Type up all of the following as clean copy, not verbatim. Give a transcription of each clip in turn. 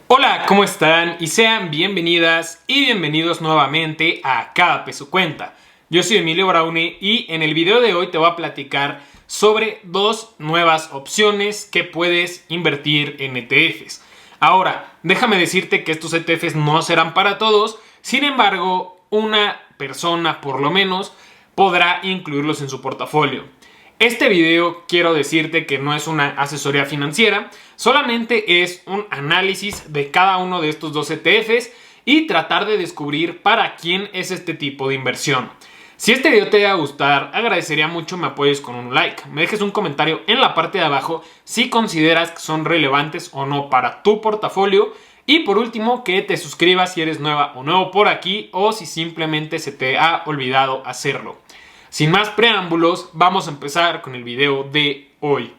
Hola, ¿cómo están? Y sean bienvenidas y bienvenidos nuevamente a Cada Peso Cuenta. Yo soy Emilio Braune y en el video de hoy te voy a platicar sobre dos nuevas opciones que puedes invertir en ETFs. Ahora, déjame decirte que estos ETFs no serán para todos, sin embargo, una persona por lo menos podrá incluirlos en su portafolio. Este video quiero decirte que no es una asesoría financiera, solamente es un análisis de cada uno de estos dos ETFs y tratar de descubrir para quién es este tipo de inversión. Si este video te va a gustar, agradecería mucho me apoyes con un like, me dejes un comentario en la parte de abajo si consideras que son relevantes o no para tu portafolio. Y por último, que te suscribas si eres nueva o nuevo por aquí o si simplemente se te ha olvidado hacerlo. Sin más preámbulos, vamos a empezar con el video de hoy.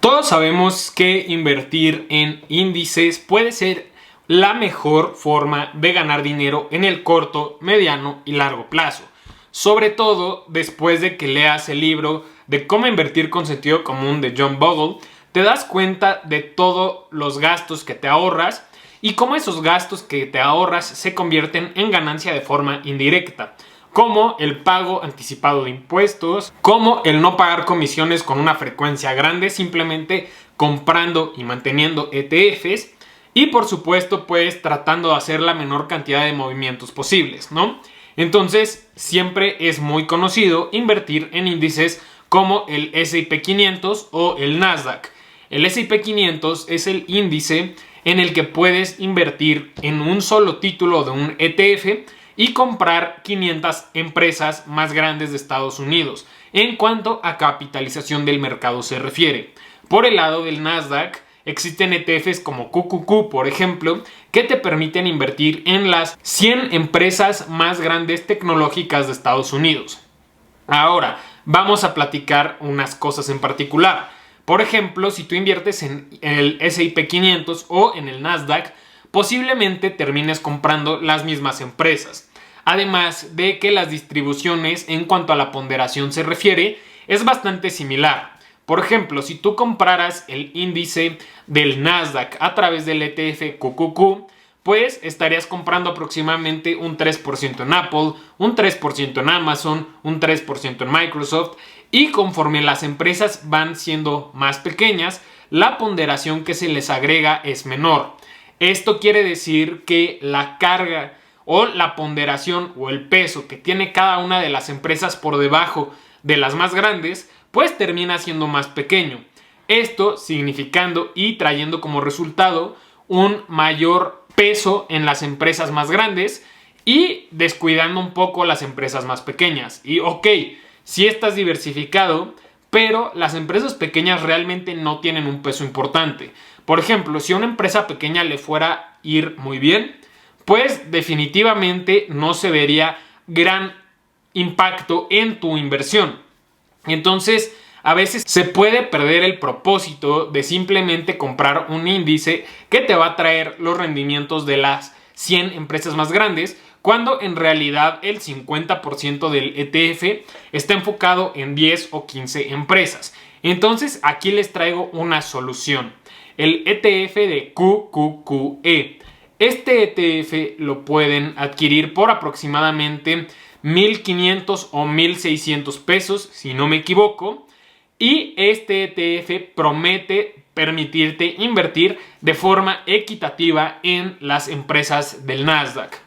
Todos sabemos que invertir en índices puede ser la mejor forma de ganar dinero en el corto, mediano y largo plazo. Sobre todo después de que leas el libro de Cómo invertir con sentido común de John Bogle, te das cuenta de todos los gastos que te ahorras y cómo esos gastos que te ahorras se convierten en ganancia de forma indirecta, como el pago anticipado de impuestos, como el no pagar comisiones con una frecuencia grande simplemente comprando y manteniendo ETFs y por supuesto pues tratando de hacer la menor cantidad de movimientos posibles, ¿no? Entonces siempre es muy conocido invertir en índices como el S&P 500 o el Nasdaq. El S&P 500 es el índice en el que puedes invertir en un solo título de un ETF y comprar 500 empresas más grandes de Estados Unidos en cuanto a capitalización del mercado se refiere. Por el lado del Nasdaq existen ETFs como QQQ, por ejemplo, que te permiten invertir en las 100 empresas más grandes tecnológicas de Estados Unidos. Ahora, vamos a platicar unas cosas en particular. Por ejemplo, si tú inviertes en el S&P 500 o en el Nasdaq, posiblemente termines comprando las mismas empresas. Además de que las distribuciones en cuanto a la ponderación se refiere, es bastante similar. Por ejemplo, si tú compraras el índice del Nasdaq a través del ETF QQQ, pues estarías comprando aproximadamente un 3% en Apple, un 3% en Amazon, un 3% en Microsoft. Y conforme las empresas van siendo más pequeñas, la ponderación que se les agrega es menor. Esto quiere decir que la carga o la ponderación o el peso que tiene cada una de las empresas por debajo de las más grandes, pues termina siendo más pequeño. Esto significando y trayendo como resultado un mayor peso en las empresas más grandes y descuidando un poco las empresas más pequeñas. Y sí estás diversificado, pero las empresas pequeñas realmente no tienen un peso importante. Por ejemplo, si a una empresa pequeña le fuera a ir muy bien, pues definitivamente no se vería gran impacto en tu inversión. Entonces, a veces se puede perder el propósito de simplemente comprar un índice que te va a traer los rendimientos de las 100 empresas más grandes, cuando en realidad el 50% del ETF está enfocado en 10 o 15 empresas. Entonces aquí les traigo una solución. El ETF de QQQE. Este ETF lo pueden adquirir por aproximadamente 1,500 o 1,600 pesos, si no me equivoco. Y este ETF promete permitirte invertir de forma equitativa en las empresas del Nasdaq.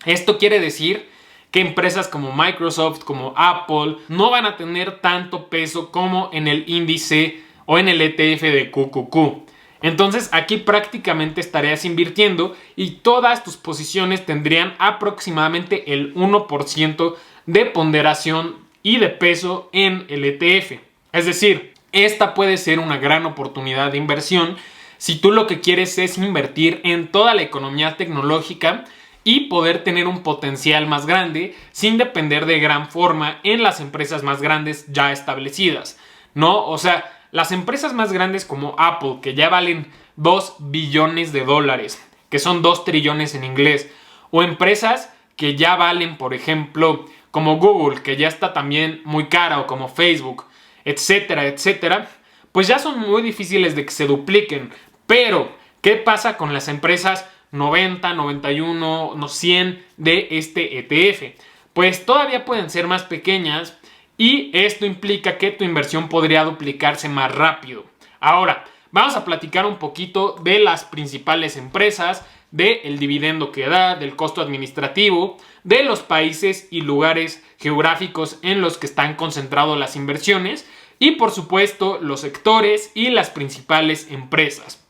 Esto quiere decir que empresas como Microsoft, como Apple, no van a tener tanto peso como en el índice o en el ETF de QQQ. Entonces aquí prácticamente estarías invirtiendo y todas tus posiciones tendrían aproximadamente el 1% de ponderación y de peso en el ETF. Es decir, esta puede ser una gran oportunidad de inversión si tú lo que quieres es invertir en toda la economía tecnológica y poder tener un potencial más grande sin depender de gran forma en las empresas más grandes ya establecidas, ¿no? O sea, las empresas más grandes como Apple, que ya valen 2 billones de dólares, que son 2 trillones en inglés, o empresas que ya valen, por ejemplo, como Google, que ya está también muy cara, o como Facebook, etcétera, etcétera, pues ya son muy difíciles de que se dupliquen. Pero, ¿qué pasa con las empresas 90, 91, 100 de este ETF? Pues todavía pueden ser más pequeñas y esto implica que tu inversión podría duplicarse más rápido. Ahora, vamos a platicar un poquito de las principales empresas, del dividendo que da, del costo administrativo, de los países y lugares geográficos en los que están concentradas las inversiones y, por supuesto, los sectores y las principales empresas.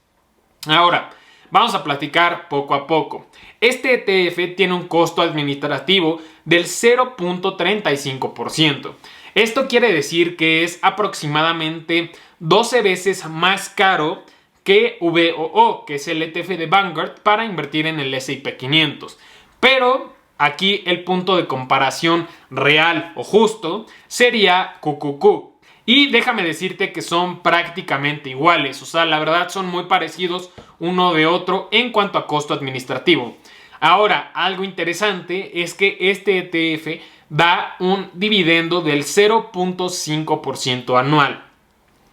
Ahora, vamos a platicar poco a poco. Este ETF tiene un costo administrativo del 0.35%. Esto quiere decir que es aproximadamente 12 veces más caro que VOO, que es el ETF de Vanguard, para invertir en el S&P 500. Pero aquí el punto de comparación real o justo sería QQQ. Y déjame decirte que son prácticamente iguales, o sea, la verdad son muy parecidos uno de otro en cuanto a costo administrativo. Ahora, algo interesante es que este ETF da un dividendo del 0.5% anual.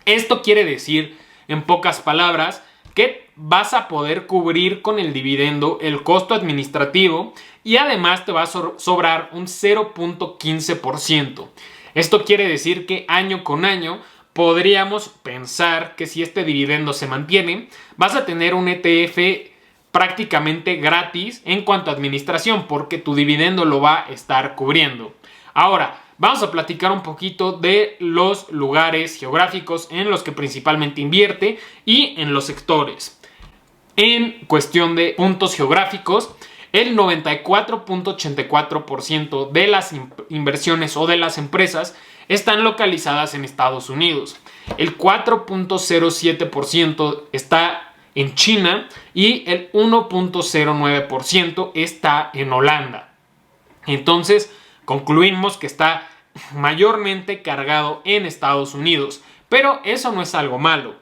Esto quiere decir, en pocas palabras, que vas a poder cubrir con el dividendo el costo administrativo y además te va a sobrar un 0.15%. Esto quiere decir que año con año podríamos pensar que si este dividendo se mantiene, vas a tener un ETF prácticamente gratis en cuanto a administración, porque tu dividendo lo va a estar cubriendo. Ahora, vamos a platicar un poquito de los lugares geográficos en los que principalmente invierte y en los sectores. En cuestión de puntos geográficos, el 94.84% de las inversiones o de las empresas están localizadas en Estados Unidos. El 4.07% está en China y el 1.09% está en Holanda. Entonces, concluimos que está mayormente cargado en Estados Unidos, pero eso no es algo malo.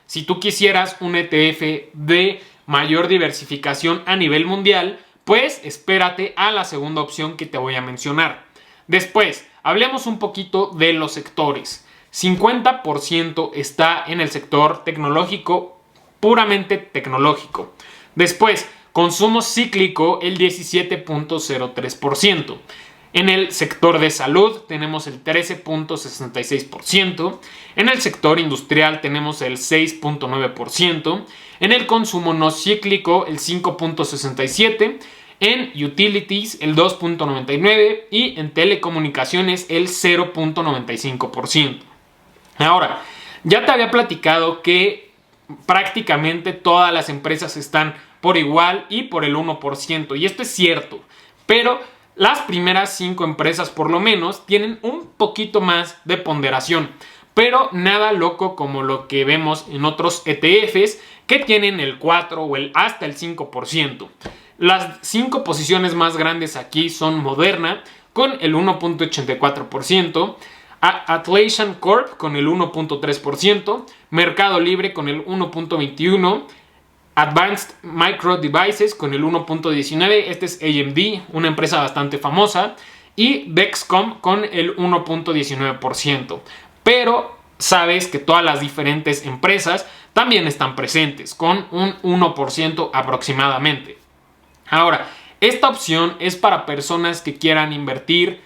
Si tú quisieras un ETF de mayor diversificación a nivel mundial, pues espérate a la segunda opción que te voy a mencionar. Después, hablemos un poquito de los sectores. 50% está en el sector tecnológico, puramente tecnológico. Después, consumo cíclico, el 17.03%. En el sector de salud tenemos el 13.66%. En el sector industrial tenemos el 6.9%. En el consumo no cíclico el 5.67%. En utilities el 2.99% y en telecomunicaciones el 0.95%. Ahora, ya te había platicado que prácticamente todas las empresas están por igual y por el 1%. Y esto es cierto, pero las primeras 5 empresas por lo menos tienen un poquito más de ponderación, pero nada loco como lo que vemos en otros ETFs que tienen el 4 o hasta el 5%. Las 5 posiciones más grandes aquí son Moderna con el 1.84%, Atlassian Corp con el 1.3%, Mercado Libre con el 1.21%, Advanced Micro Devices con el 1.19%, este es AMD, una empresa bastante famosa, y Dexcom con el 1.19%. Pero sabes que todas las diferentes empresas también están presentes con un 1% aproximadamente. Ahora, esta opción es para personas que quieran invertir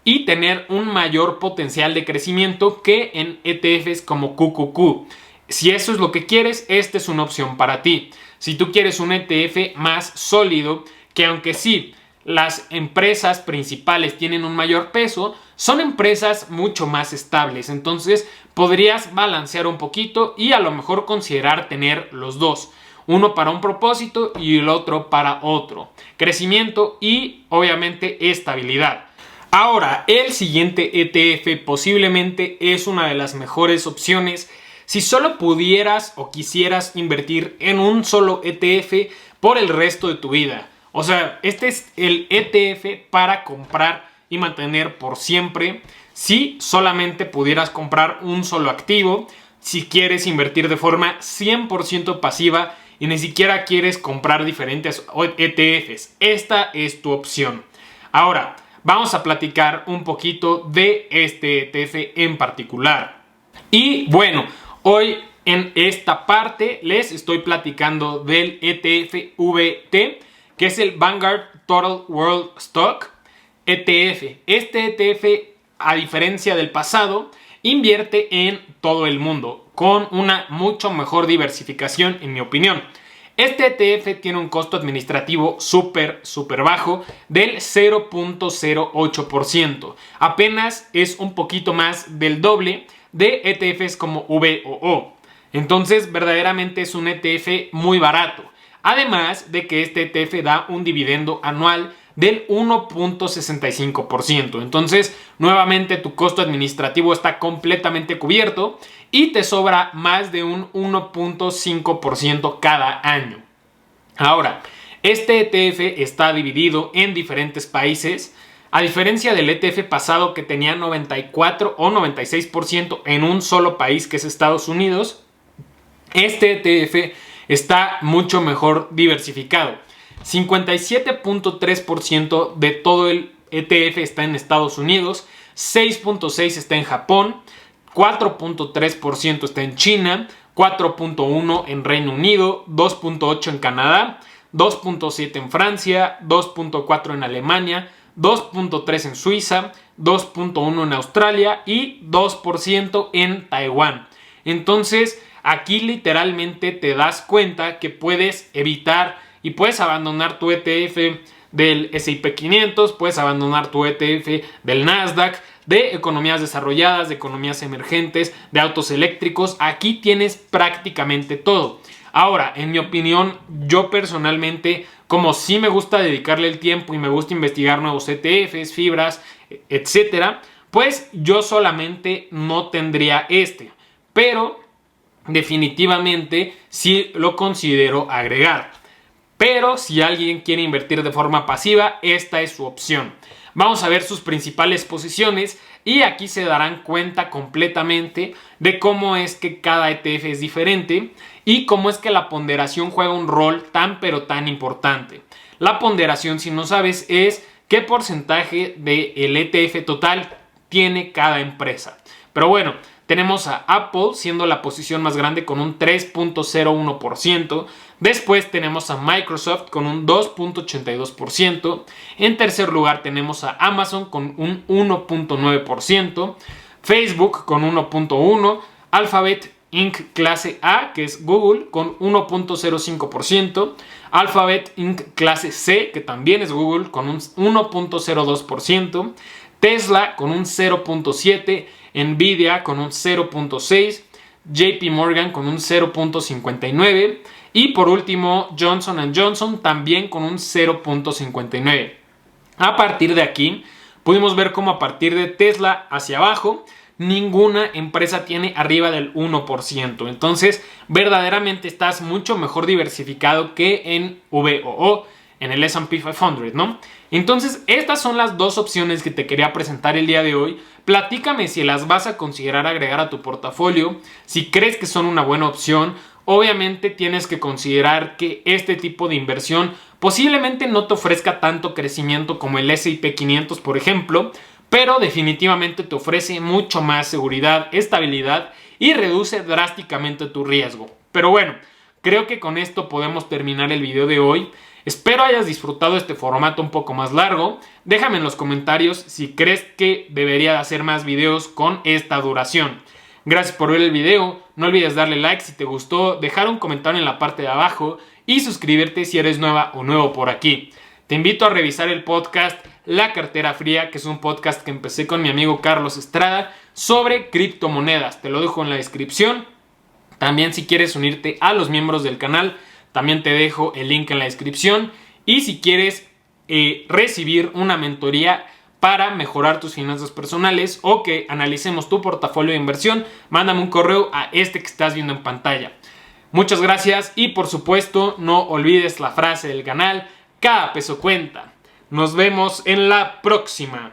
y tener un mayor potencial de crecimiento que en ETFs como QQQ. Si eso es lo que quieres, esta es una opción para ti. Si tú quieres un ETF más sólido, que aunque sí, las empresas principales tienen un mayor peso, son empresas mucho más estables. Entonces podrías balancear un poquito y a lo mejor considerar tener los dos. Uno para un propósito y el otro para otro. Crecimiento y obviamente estabilidad. Ahora, el siguiente ETF posiblemente es una de las mejores opciones si solo pudieras o quisieras invertir en un solo ETF por el resto de tu vida. O sea, este es el ETF para comprar y mantener por siempre. Si solamente pudieras comprar un solo activo, si quieres invertir de forma 100% pasiva y ni siquiera quieres comprar diferentes ETFs, esta es tu opción. Ahora, vamos a platicar un poquito de este ETF en particular. Y bueno, hoy en esta parte les estoy platicando del ETF VT, que es el Vanguard Total World Stock ETF. Este ETF, a diferencia del pasado, invierte en todo el mundo con una mucho mejor diversificación, en mi opinión. Este ETF tiene un costo administrativo súper bajo del 0.08%. Apenas es un poquito más del doble de ETFs como VOO. Entonces, verdaderamente es un ETF muy barato. Además de que este ETF da un dividendo anual del 1.65%. Entonces, nuevamente tu costo administrativo está completamente cubierto y te sobra más de un 1.5% cada año. Ahora, este ETF está dividido en diferentes países. A diferencia del ETF pasado que tenía 94 o 96% en un solo país, que es Estados Unidos, este ETF está mucho mejor diversificado. 57.3% de todo el ETF está en Estados Unidos, 6.6% está en Japón, 4.3% está en China, 4.1% en Reino Unido, 2.8% en Canadá, 2.7% en Francia, 2.4% en Alemania, 2.3% en Suiza, 2.1% en Australia y 2% en Taiwán. Entonces, aquí literalmente te das cuenta que puedes evitar y puedes abandonar tu ETF del S&P 500, puedes abandonar tu ETF del Nasdaq, de economías desarrolladas, de economías emergentes, de autos eléctricos. Aquí tienes prácticamente todo. Ahora, en mi opinión, yo personalmente, como sí me gusta dedicarle el tiempo y me gusta investigar nuevos ETFs, fibras, etcétera, pues yo solamente no tendría este. Pero definitivamente sí lo considero agregar. Pero si alguien quiere invertir de forma pasiva, esta es su opción. Vamos a ver sus principales posiciones y aquí se darán cuenta completamente de cómo es que cada ETF es diferente y cómo es que la ponderación juega un rol tan pero tan importante. La ponderación, si no sabes, es qué porcentaje del ETF total tiene cada empresa. Pero bueno, tenemos a Apple siendo la posición más grande con un 3.01%. Después tenemos a Microsoft con un 2.82%. En tercer lugar tenemos a Amazon con un 1.9%. Facebook con 1.1%. Alphabet Inc. clase A, que es Google, con 1.05%. Alphabet Inc. clase C, que también es Google, con un 1.02%. Tesla con un 0.7%. Nvidia con un 0.6%, JP Morgan con un 0.59% y por último Johnson & Johnson también con un 0.59%. A partir de aquí pudimos ver cómo a partir de Tesla hacia abajo ninguna empresa tiene arriba del 1%. Entonces verdaderamente estás mucho mejor diversificado que en VOO, en el S&P 500, ¿no? Entonces estas son las dos opciones que te quería presentar el día de hoy. Platícame si las vas a considerar agregar a tu portafolio, si crees que son una buena opción. Obviamente tienes que considerar que este tipo de inversión posiblemente no te ofrezca tanto crecimiento como el S&P 500, por ejemplo, pero definitivamente te ofrece mucho más seguridad, estabilidad y reduce drásticamente tu riesgo. Pero bueno, creo que con esto podemos terminar el video de hoy. Espero hayas disfrutado este formato un poco más largo. Déjame en los comentarios si crees que debería hacer más videos con esta duración. Gracias por ver el video. No olvides darle like si te gustó, dejar un comentario en la parte de abajo y suscribirte si eres nueva o nuevo por aquí. Te invito a revisar el podcast La Cartera Fría, que es un podcast que empecé con mi amigo Carlos Estrada sobre criptomonedas. Te lo dejo en la descripción. También si quieres unirte a los miembros del canal, también te dejo el link en la descripción. Y si quieres recibir una mentoría para mejorar tus finanzas personales o que analicemos tu portafolio de inversión, mándame un correo a este que estás viendo en pantalla. Muchas gracias y por supuesto no olvides la frase del canal: cada peso cuenta. Nos vemos en la próxima.